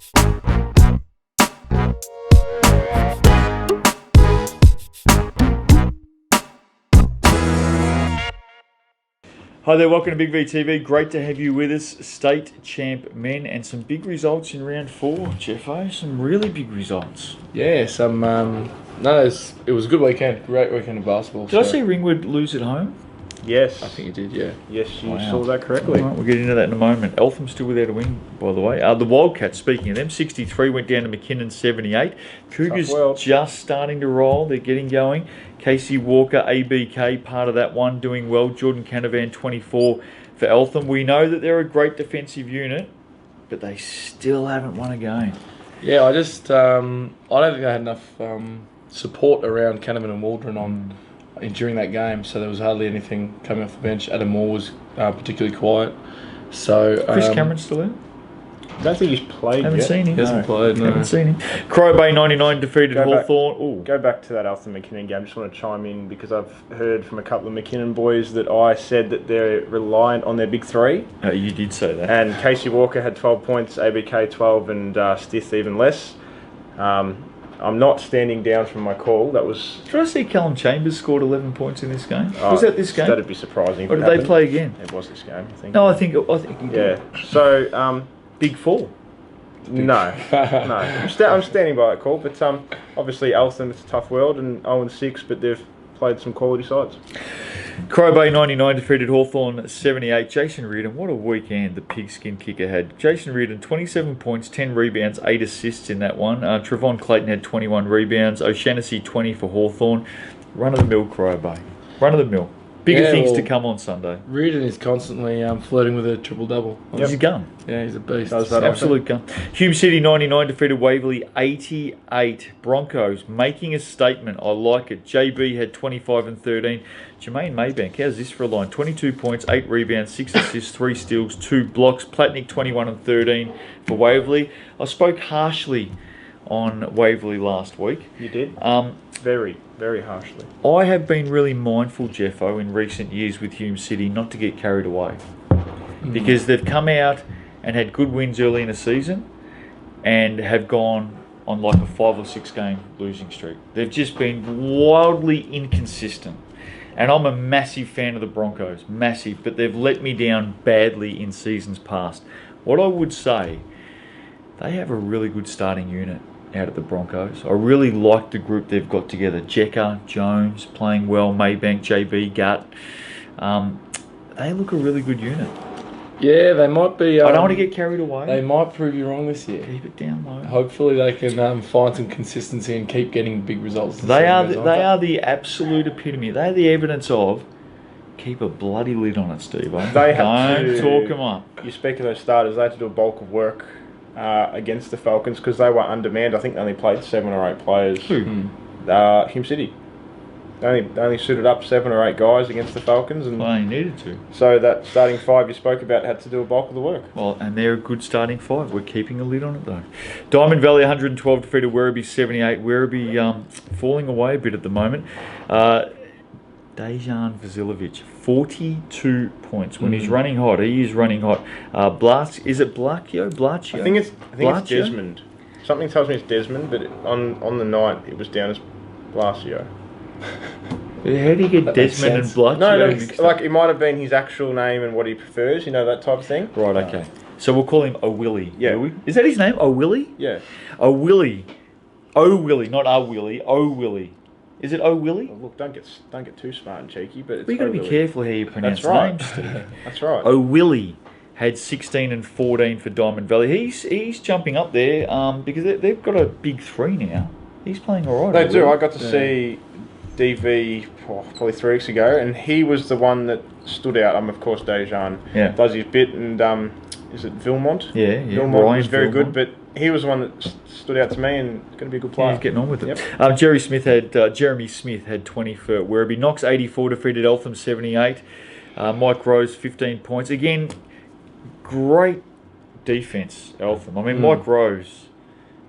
Hi there, welcome to Big V TV. Great to have you with us. State champ men and some big results in round 4, Jeffo. Some really big results. Yeah, it was a good weekend. Great weekend of basketball. Did I see Ringwood lose at home? Yes. I think you did, yeah. Yes, you Wow. saw that correctly. All right, we'll get into that in a moment. Eltham still without a win, by the way. The Wildcats, speaking of them, 63 went down to McKinnon 78. Cougars just starting to roll. They're getting going. Casey Walker, ABK, part of that one, doing well. Jordan Canavan, 24 for Eltham. We know that they're a great defensive unit, but they still haven't won a game. Yeah, I don't think they had enough support around Canavan and Waldron during that game, so there was hardly anything coming off the bench. Adam Moore was particularly quiet. So Chris Cameron's still there? I don't think he's played Haven't yet. seen him. He hasn't played, no. Haven't seen him. Crow Bay 99 defeated Go back. Hawthorn. Go back to that Eltham McKinnon game. Just want to chime in because I've heard from a couple of McKinnon boys that I said that they're reliant on their big three. You did say that. And Casey Walker had 12 points, ABK 12, and Stith even less. I'm not standing down from my call. That was. Did I see Callum Chambers scored 11 points in this game? Was that this game? That'd be surprising. Or did they play again? It was this game, I think. No, I think he did. Yeah. So, Big 4. no. I'm standing by that call, but obviously Eltham, it's a tough world, and 0-6, but they've played some quality sides. Crow Bay 99 defeated Hawthorn 78. Jason Reardon, what a weekend the pigskin kicker had. Jason Reardon, 27 points, 10 rebounds, 8 assists in that one. Trevon Clayton had 21 rebounds. O'Shannessy 20 for Hawthorn. Run of the mill, Crow Bay. Run of the mill. Bigger things to come on Sunday. Reardon is constantly flirting with a triple-double. He's a gun. Yeah, he's a beast. Does that Absolute gun. Hume City 99 defeated Waverley 88. Broncos making a statement. I like it. JB had 25 and 13. Jermaine Maybank, how's this for a line? 22 points, 8 rebounds, 6 assists, 3 steals, 2 blocks. Platnick 21 and 13 for Waverley. I spoke harshly on Waverley last week. You did? Very, very harshly. I have been really mindful, Jeffo, in recent years with Hume City not to get carried away. Because they've come out and had good wins early in the season and have gone on like a 5 or 6 game losing streak. They've just been wildly inconsistent. And I'm a massive fan of the Broncos, massive, but they've let me down badly in seasons past. What I would say, they have a really good starting unit out at the Broncos. I really like the group they've got together. Jekka, Jones playing well, Maybank, JB, Gut. They look a really good unit. Yeah, they might be. I don't want to get carried away. They might prove you wrong this year. Keep it down low. Hopefully they can find some consistency and keep getting big results. They are the absolute epitome. They are the evidence of keep a bloody lid on it, Steve. They have Don't to talk them up. You speak of those starters, they had to do a bulk of work against the Falcons because they were undermanned. I think they only played 7 or 8 players. Who? Hume City. They only suited up 7 or 8 guys against the Falcons, and Well, they needed to. so that starting 5 you spoke about had to do a bulk of the work. Well, and they're a good starting 5. We're keeping a lid on it though. Diamond Valley 112 defeated Werribee 78. Werribee falling away a bit at the moment. Dejan Vasiljevic, 42 points when he's running hot. He is running hot. Is it Blachio? I think it's Desmond. Something tells me it's Desmond, but on the night it was down as Blasio. How do you get Desmond and Blachio? No, mixed up? like it might have been his actual name and what he prefers. You know, that type of thing. Right. Okay. So we'll call him O'Willie. Yeah. Will we? Is that his name? O'Willie? Yeah. O'Willie. O'Willie, not O'Willie. O'Willie. Is it O'Willie? Well, look, don't get too smart and cheeky, but it's But you got to be O'Willie. careful how you pronounce That's right. names, Steve. That's right. O'Willie had 16 and 14 for Diamond Valley. He's jumping up there because they've got a big 3 now. He's playing all right. They do. I got to see DV probably 3 weeks ago, and he was the one that stood out. Of course, Dejan does his bit, and is it Vilmont? Yeah. Vilmont Ryan was very Vilmont. good, but he was the one that stood out to me, and going to be a good player. He's getting on with it. Yep. Jeremy Smith had 20 for Werribee. Knox 84 defeated Eltham 78. Mike Rose 15 points. Again, great defence, Eltham. I mean, Mike Rose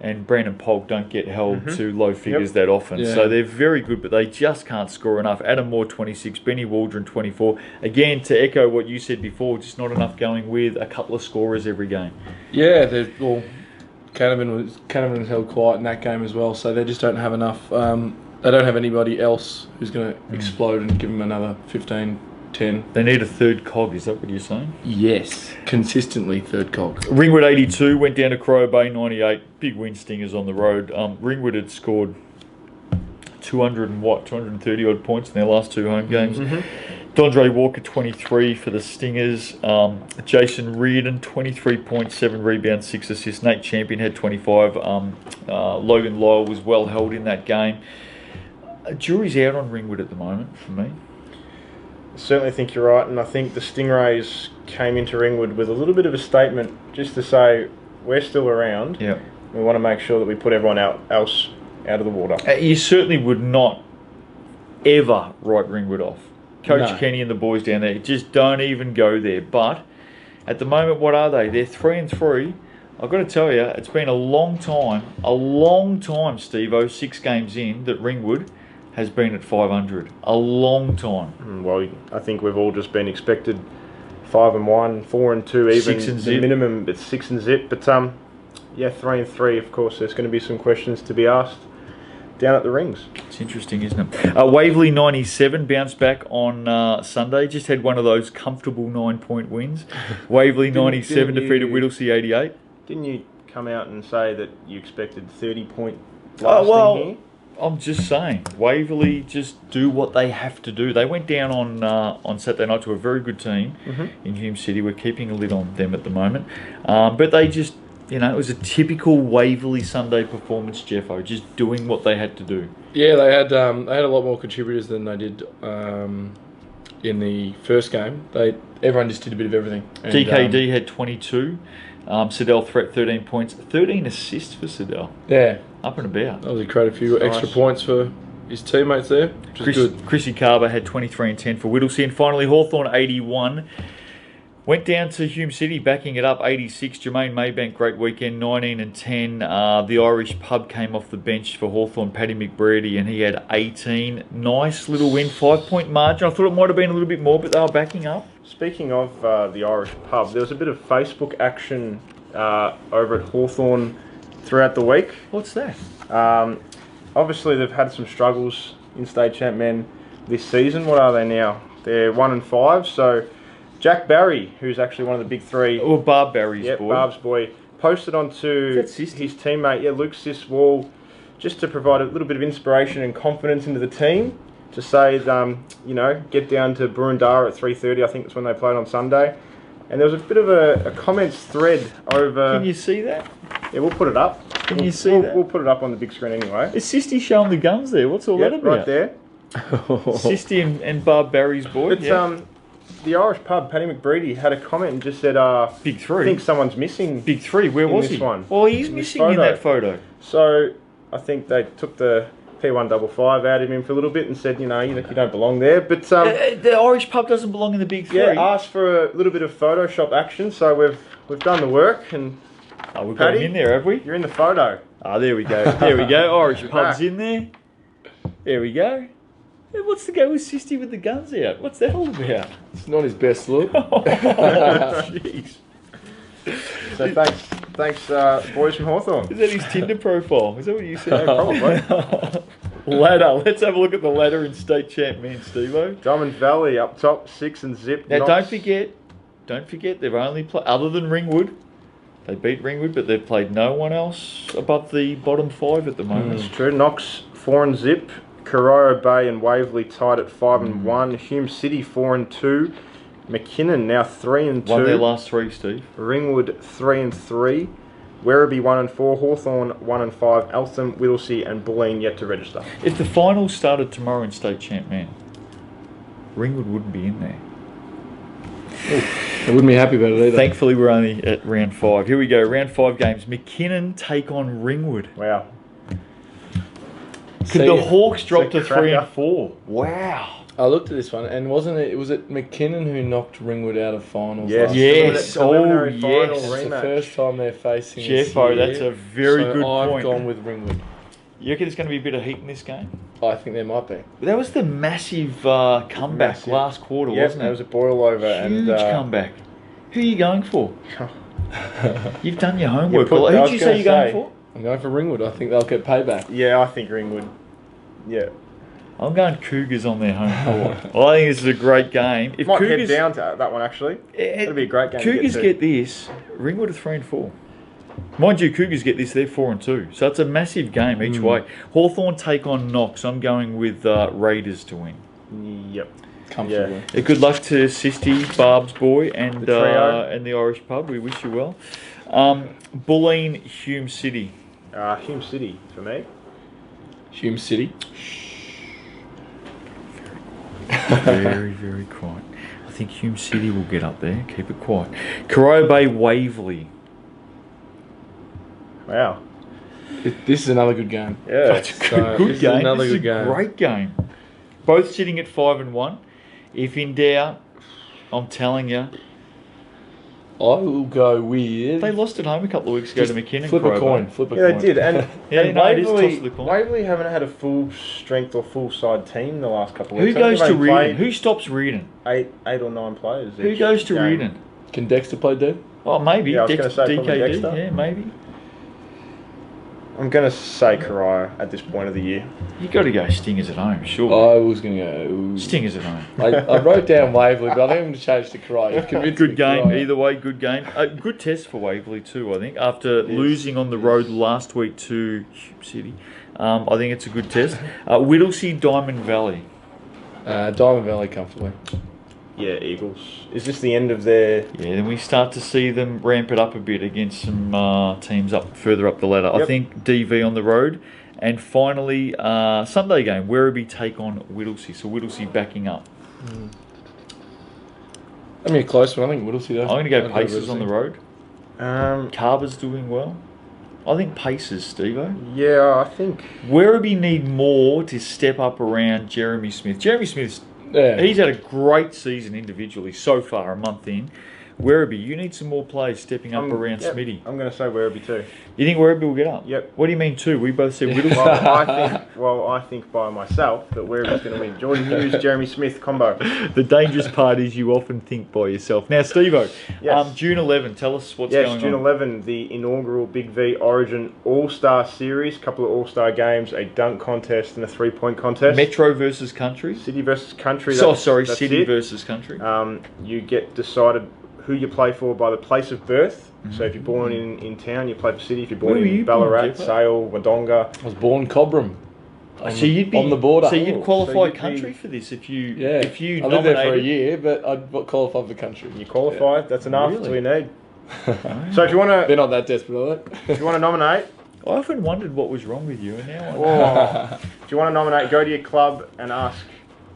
and Brandon Polk don't get held to low figures that often. Yeah. So they're very good, but they just can't score enough. Adam Moore 26, Benny Waldron 24. Again, to echo what you said before, just not enough going with a couple of scorers every game. Yeah, Canavan was held quiet in that game as well, so they just don't have enough. They don't have anybody else who's going to explode and give them another 15, 10. They need a third cog, is that what you're saying? Yes, consistently third cog. Ringwood 82, went down to Crow Bay 98. Big win stingers on the road. Ringwood had scored 230 odd points in their last 2 home games. Dondre Walker 23 for the Stingers. Jason Reardon 23 points, 7 rebounds, 6 assists. Nate Champion had 25. Logan Lyle was well held in that game. Jury's out on Ringwood at the moment for me. I certainly think you're right, and I think the Stingrays came into Ringwood with a little bit of a statement just to say we're still around. Yeah. We want to make sure that we put everyone else out of the water. You certainly would not ever write Ringwood off. Coach Kenny and the boys down there, just don't even go there. But at the moment, what are they? They're 3-3. I've got to tell you, it's been a long time, Steve-O, 6 games in, that Ringwood has been at 500. A long time. Well, I think we've all just been expected 5-1, 4-2, even 6 and zip. The minimum, it's 6 and zip. But yeah, 3-3. Of course, there's going to be some questions to be asked down at the rings. It's interesting, isn't it? Waverley 97 bounced back on Sunday. Just had one of those comfortable 9-point wins. Waverley 97 defeated Whittlesea 88. Didn't you come out and say that you expected 30-point blasting here? I'm just saying, Waverley just do what they have to do. They went down on Saturday night to a very good team in Hume City. We're keeping a lid on them at the moment. But they just, it was a typical Waverley Sunday performance, Jeffo, just doing what they had to do. Yeah, they had a lot more contributors than they did in the first game. Everyone just did a bit of everything. And, DKD had 22. Siddell Threat 13 points, 13 assists for Siddell. Yeah. Up and about. Obviously created a few extra points for his teammates there, which is good. Chrissy Carver had 23 and 10 for Whittlesea. And finally, Hawthorn 81. Went down to Hume City, backing it up 86. Jermaine Maybank, great weekend, 19 and 10. The Irish pub came off the bench for Hawthorn, Paddy McBrady, and he had 18. Nice little win, 5-point margin. I thought it might have been a little bit more, but they were backing up. Speaking of the Irish pub, there was a bit of Facebook action over at Hawthorn throughout the week. What's that? Obviously, they've had some struggles in state champ men this season. What are they now? They're 1-5. So Jack Barry, who's actually one of the big 3. Oh, Barb Barry's boy. Barb's boy. Posted onto his teammate, Luke Siswall, just to provide a little bit of inspiration and confidence into the team. To say, get down to Burundara at 3:30. I think that's when they played on Sunday. And there was a bit of a comments thread over... Can you see that? Yeah, we'll put it up. Can you see that? We'll put it up on the big screen anyway. Is Sisty showing the guns there? What's all that about? Right there. Sisty and Barb Barry's boy. But the Irish pub, Paddy McBreedy, had a comment and just said, Big 3. I think someone's missing. Big 3, where was he? One. Well, he's missing in that photo. So I think they took the P155 out of him for a little bit and said, you don't belong there. But the Irish pub doesn't belong in the Big 3. Yeah, asked for a little bit of Photoshop action, so we've done the work. And we've Paddy, got him in there, have we? You're in the photo. There we go. There we go. Irish pub's in there. There we go. Hey, what's the go with Sisty with the guns out? What's that all about? It's not his best look. Jeez. So thanks, boys from Hawthorn. Is that his Tinder profile? Is that what you said? Probably. Ladder. Let's have a look at the ladder in state champ men, Steve-O. Diamond Valley up top, 6 and zip. Now don't forget, they've only played, other than Ringwood, they beat Ringwood, but they've played no one else above the bottom 5 at the moment. That's true. Knox 4 and zip. Carrara Bay and Waverley tied at 5 and 1. Hume City 4 and 2. McKinnon now 3 and 2. Won their last 3, Steve. Ringwood 3 and 3. Werribee 1 and 4. Hawthorn 1 and 5. Eltham, Whittlesea and Bulleen yet to register. If the finals started tomorrow in state champ man, Ringwood wouldn't be in there. I wouldn't be happy about it either. Thankfully, we're only at round 5. Here we go. Round 5 games. McKinnon take on Ringwood. Wow. Could the Hawks drop to 3 and 4? Wow. I looked at this one, and was it McKinnon who knocked Ringwood out of finals? Yes. Yes. Final It's rematch. the first time they're facing Jeffo, that's a very good I've point. gone with Ringwood. You reckon there's going to be a bit of heat in this game? I think there might be. That was the massive comeback last quarter, wasn't it? It was a boil over. Huge comeback. Who are you going for? You've done your homework. I Who was did you say gonna you're going say- for? I'm going for Ringwood. I think they'll get payback. Yeah, I think Ringwood. Yeah. I'm going Cougars on their home court. Well, I think this is a great game. If Might Cougars, head down to that one, actually. That'd be a great game to Cougars get to. get this, Ringwood are 3-4. Mind you, Cougars get this, they're 4-2. So it's a massive game each way. Hawthorn take on Knox. I'm going with Raiders to win. Yep. Comfortably. Good luck to Sisty, Barb's boy, and The trio. and the Irish pub. We wish you well. Bulleen, Hume City. Hume City for me. Hume City. Very, very quiet. I think Hume City will get up there. Keep it quiet. Corio Bay, Waverley. Wow. This is another good game. Yeah. That's a So, good this is game. another This is good a game. great game. Both sitting at 5-1. If in doubt, I'm telling you, I will go with. they lost at home a couple of weeks ago to McKinnon. Flip a Corio coin. Bay. Flip a Yeah, coin. they did. And, Yeah, and no, it is Waverley, toss of the coin. Waverley haven't had a full strength or full side team the last couple of Who weeks. goes to They've only Reardon? played Who stops Reardon? eight or nine players. Who each goes to game. Reardon? Can Dexter play D? Oh, maybe. Yeah, I was gonna say probably DKD. Dexter. Yeah, maybe. I'm going to say Corio at this point of the year. You got to go Stingers at home, sure. I was going to go. Stingers at home. I wrote down Waverley, but I think I'm going to change to Corio. You've convinced Good me, game, Corio. either way, good game. Good test for Waverley too, I think. After losing on the road last week to Hume City, I think it's a good test. Whittlesea, Diamond Valley. Diamond Valley comfortably. Yeah, Eagles. Is this the end of their... Yeah, then we start to see them ramp it up a bit against some teams further up the ladder. I Yep. think DV on the road. And finally, Sunday game, Werribee take on Whittlesea. So Whittlesea backing up. I mean, a close one. I think Whittlesea though. I'm going to go I'd Pacers on the Whittlesea. road. Carver's doing well. I think Pacers, Steve-O. Yeah, I think... Werribee need more to step up around Jeremy Smith. Jeremy Smith's Yeah. he's had a great season individually so far, a month in. Werribee, you need some more players stepping up around yep, Smitty. I'm going to say Werribee too. You think Werribee will get up? Yep. What do you mean two? We both said Whittlesea. I think by myself that Werribee's going to win. Jordan Hughes, Jeremy Smith combo. The dangerous part is you often think by yourself. Now, Steve-O, Yes. June 11, tell us what's Yes, going June on. 11, the inaugural Big V Origin All-Star Series. Couple of All-Star games, a dunk contest and a three-point contest. Metro versus Country. City versus Country. So, that's City it. versus Country. You get decided who you play for by the place of birth. So if you're born in town, you play for City. If you're born Where were in you born, Ballarat, Jeppo? Sale, Wodonga. I was born Cobram. So you'd be on the border. So you'd So qualify you'd be- country for this if you Yeah. if you I lived there for a nominated. year, but I'd qualified for country. You qualified. That's enough. Really? That's all you need. So if you want They're to, not that desperate, are they? if you want to nominate, I often wondered what was wrong with you, and now I or if you want to nominate, go to your club and ask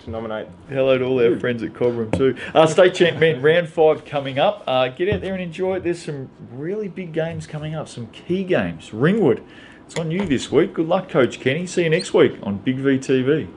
to nominate. hello to all our friends at Cobram too. State champ, man, round 5 coming up. Get out there and enjoy it. There's some really big games coming up, some key games. Ringwood, it's on you this week. Good luck, Coach Kenny. See you next week on Big V TV.